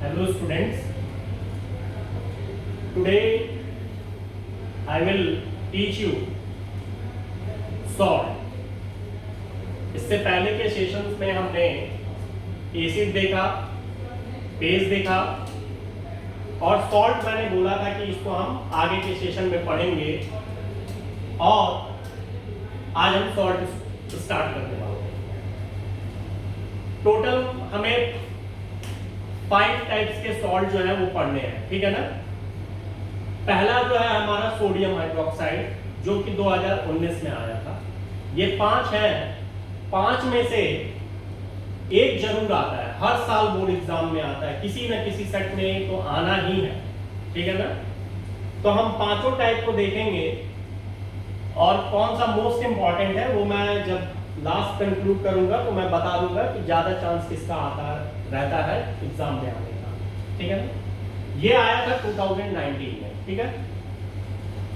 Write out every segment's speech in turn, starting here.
Hello students, today I will teach you salt. इससे पहले के सेशंस में हमने एसिड देखा, बेस देखा और सॉल्ट मैंने बोला था कि इसको हम आगे के सेशन में पढ़ेंगे और आज हम सॉल्ट स्टार्ट करने वाले हैं। टोटल हमें 5 टाइप्स के सॉल्ट जो है वो पढ़ने हैं, ठीक है ना। पहला जो है हमारा सोडियम हाइड्रोक्साइड जो कि 2019 में आया था। ये 5 है, 5 में से एक जरूर आता है, हर साल बोर्ड एग्जाम में आता है, किसी न किसी सेट में तो आना ही है, ठीक है ना। तो हम पांचों टाइप को देखेंगे और कौन सा मोस्ट इंपॉर्टेंट है वो मैं जब लास्ट कंक्लूड करूंगा तो मैं बता दूंगा कि ज्यादा चांस किसका आता रहता है एग्जाम में आने का, ठीक है ना। ये आया था 2019 में, ठीक है।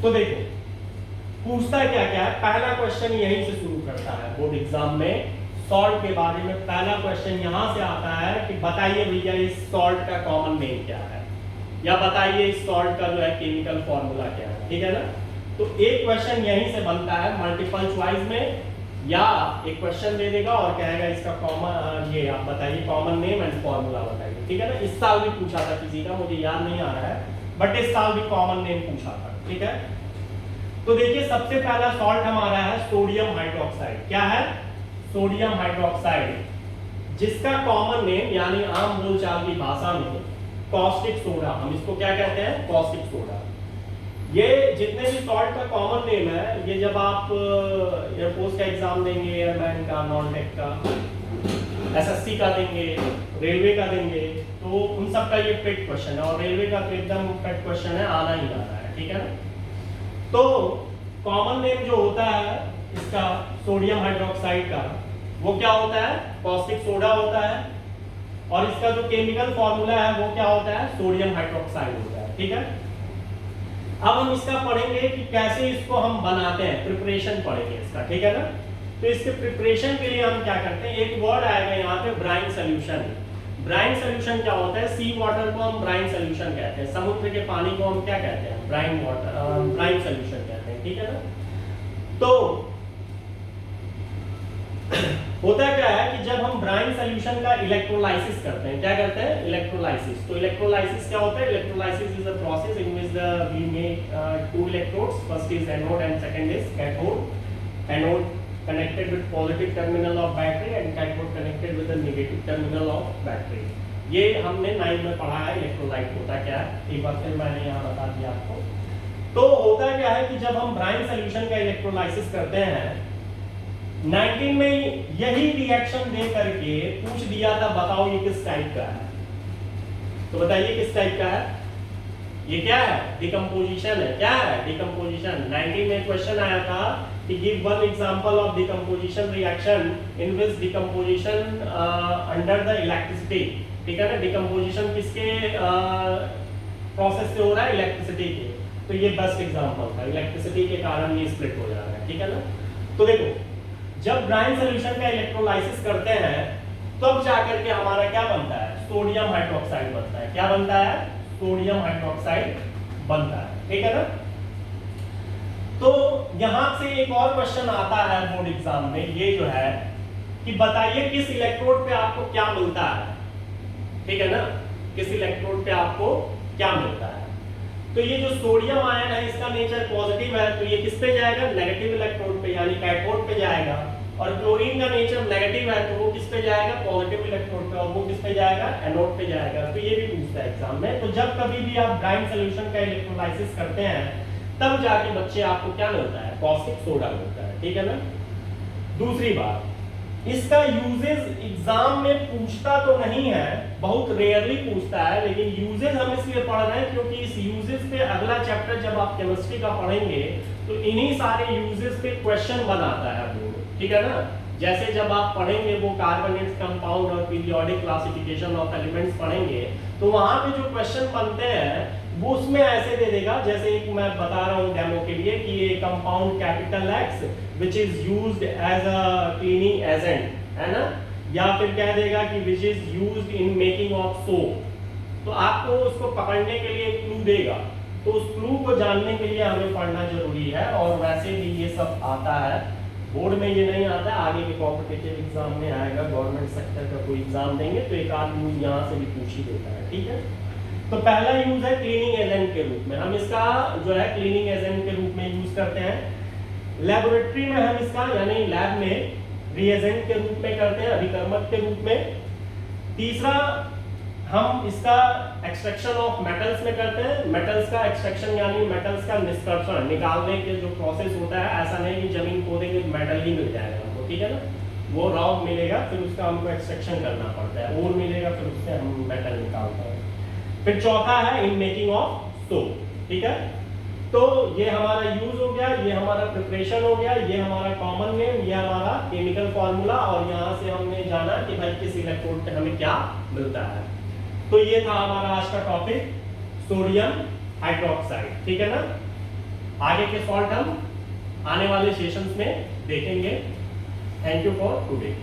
तो देखो पूछता क्या क्या है, पहला क्वेश्चन यहीं से शुरू करता है बोर्ड एग्जाम में। सॉल्ट के बारे में पहला क्वेश्चन यहां से आता है कि बताइए भैया इस सॉल्ट का कॉमन नेम क्या है, या बताइए इस सॉल्ट का जो है केमिकल फॉर्मूला क्या है, ठीक है ना। तो एक क्वेश्चन यहीं से बनता है मल्टीपल चॉइस में, या एक क्वेश्चन दे देगा और कहेगा इसका कॉमन ये आप बताइए कॉमन नेम एंड फॉर्मूला बताइए, ठीक है ना। इस साल भी पूछा था किसी का, मुझे याद नहीं आ रहा है, बट इस साल भी कॉमन नेम पूछा था, ठीक है। तो देखिए सबसे पहला सॉल्ट हमारा है सोडियम हाइड्रोक्साइड। क्या है? सोडियम हाइड्रोक्साइड, जिसका कॉमन नेम यानी आम बोलचाल की भाषा में कॉस्टिक सोडा, हम इसको क्या कहते हैं? Caustic soda. ये जितने भी सॉल्ट का कॉमन नेम है, ये जब आप एयरफोर्स का एग्जाम देंगे, एयरमैन का, नॉन टेक का, एसएससी का देंगे, रेलवे का देंगे, तो उन सब का ये पेट क्वेश्चन है, और रेलवे का तो एकदम पेट क्वेश्चन है, आना ही आना है, ठीक है ना। तो कॉमन नेम जो होता है इसका सोडियम हाइड्रोक्साइड का, वो क्या होता है? कॉस्टिक सोडा होता है, और इसका जो केमिकल फॉर्मूला है वो क्या होता है? सोडियम हाइड्रोक्साइड होता है, ठीक है। अब हम इसका पढ़ेंगे कि कैसे इसको हम बनाते हैं, प्रिपरेशन पढ़ेंगे इसका, ठीक है ना। तो इसके प्रिपरेशन के लिए हम क्या करते हैं, एक वर्ड आएगा यहाँ पे ब्राइन सोल्यूशन। ब्राइन सोल्यूशन क्या होता है? सी वाटर को हम ब्राइन सोल्यूशन कहते हैं, समुद्र के पानी को हम क्या कहते हैं? ब्राइन वाटर, ब्राइन सोल्यूशन कहते हैं, ठीक है ना। तो होता क्या है कि जब हम ब्राइन सोल्यूशन का इलेक्ट्रोलाइसिस करते हैं, क्या करते हैं? इलेक्ट्रोलाइसिस। तो इलेक्ट्रोलाइसिस क्या होता है? Electrolysis is a process in which we make 2 electrodes, first is anode and second is cathode. Anode connected with positive terminal of battery and cathode connected with the negative terminal of battery। ये हमने 9 में पढ़ा है electrolyte होता क्या है, एक बार फिर मैंने यहाँ बता दिया आपको। तो होता क्या है कि जब हम ब्राइन सोल्यूशन का इलेक्ट्रोलाइसिस करते हैं, 19 में यही रिएक्शन दे करके पूछ दिया था, बताओ ये किस टाइप का है। तो बताइए किस टाइप का है? ये क्या है? डिकम्पोजिशन है। क्या है? डिकम्पोजिशन। 19 में क्वेश्चन आया था कि give one example of decomposition reaction in which decomposition under the electricity, ठीक है ना। डिकम्पोजिशन किसके प्रोसेस से हो रहा है? इलेक्ट्रिसिटी के। तो ये बेस्ट एग्जांपल था, इलेक्ट्रिसिटी के कारण ये स्प्लिट हो जा रहा है, ठीक है ना। तो देखो जब ब्राइन सोल्यूशन का इलेक्ट्रोलाइसिस करते हैं तब जाकर के हमारा क्या बनता है? सोडियम हाइड्रोक्साइड बनता है। क्या बनता है? सोडियम हाइड्रोक्साइड बनता है, ठीक है ना। तो यहां से एक और क्वेश्चन आता है बोर्ड एग्जाम में, ये जो है कि बताइए किस इलेक्ट्रोड पे आपको क्या मिलता है, ठीक है ना। किस इलेक्ट्रोड पे आपको क्या मिलता है? तो ये जो सोडियम आयन है इसका नेचर पॉजिटिव है, तो ये किस पे जाएगा? नेगेटिव इलेक्ट्रोड पे यानी कैथोड पे जाएगा। और क्लोरीन का नेचर नेगेटिव है तो वो किस पे जाएगा? पॉजिटिव इलेक्ट्रोड पे, और वो किस पे जाएगा? एनोड पे जाएगा। तो ये भी पूछता है एग्जाम में। तो जब कभी भी आप ब्राइन सोल्यूशन का इलेक्ट्रोलाइसिस करते हैं तब जाके बच्चे आपको क्या मिलता है? कॉस्टिक सोडा मिलता है, ठीक है ना। दूसरी बात, इसका यूजेस एग्जाम में पूछता तो नहीं है, बहुत रेयरली पूछता है, लेकिन यूजेस हम इसलिए पढ़ रहे हैं क्योंकि इस यूजेस पे अगला चैप्टर जब आप केमिस्ट्री का पढ़ेंगे तो इन्हीं सारे यूजेस पे क्वेश्चन बनाता है बोर्ड, ठीक है ना। जैसे जब आप पढ़ेंगे वो कार्बोनेट कंपाउंड और पीरियोडिक क्लासिफिकेशन ऑफ एलिमेंट्स पढ़ेंगे, तो वहां पे जो क्वेश्चन बनते हैं वो उसमें ऐसे दे देगा, जैसे एक मैं बता रहा हूँ डेमो के लिए कि ये compound capital X which is used as a cleaning agent, है ना। या फिर कह देगा कि which is used in making of soap, तो आपको उसको पकड़ने के लिए एक क्लू देगा, तो उस क्लू को जानने के लिए हमें पढ़ना जरूरी है। और वैसे भी ये सब आता है, बोर्ड में ये नहीं आता है, आगे के कॉम्पिटिटिव एग्जाम में आएगा, गवर्नमेंट सेक्टर का कोई एग्जाम देंगे तो एक आध यूज यहाँ से भी पूछ ही देता है, ठीक है। तो पहला यूज है क्लीनिंग एजेंट के रूप में, हम इसका जो है क्लीनिंग एजेंट के रूप में यूज करते हैं। लेबोरेटरी में हम इसका यानी लैब में रिएजेंट के रूप में करते हैं, अभिकर्मक के रूप में। तीसरा हम इसका एक्सट्रैक्शन ऑफ मेटल्स में करते हैं। मेटल्स का एक्सट्रैक्शन यानी मेटल्स का निष्कर्षण निकालने के जो प्रोसेस होता है, ऐसा नहीं कि जमीन खोदेंगे मेटल ही मिल जाएगा हमको, ठीक है ना, वो रॉक मिलेगा फिर उसका हमको एक्सट्रैक्शन करना पड़ता है, ओर मिलेगा फिर उससे हम मेटल निकालते हैं। फिर चौथा है इन मेकिंग ऑफ सोप, ठीक है। तो ये हमारा यूज हो गया, ये हमारा प्रिपरेशन हो गया, ये हमारा कॉमन नेम, ये हमारा केमिकल फॉर्मूला, और यहाँ से हमने जाना कि भाई किस इलेक्ट्रोड पे हमें क्या मिलता है। तो ये था हमारा आज का टॉपिक, सोडियम हाइड्रोक्साइड, ठीक है ना। आगे के सॉल्ट हम आने वाले सेशंस में देखेंगे। Thank you for today.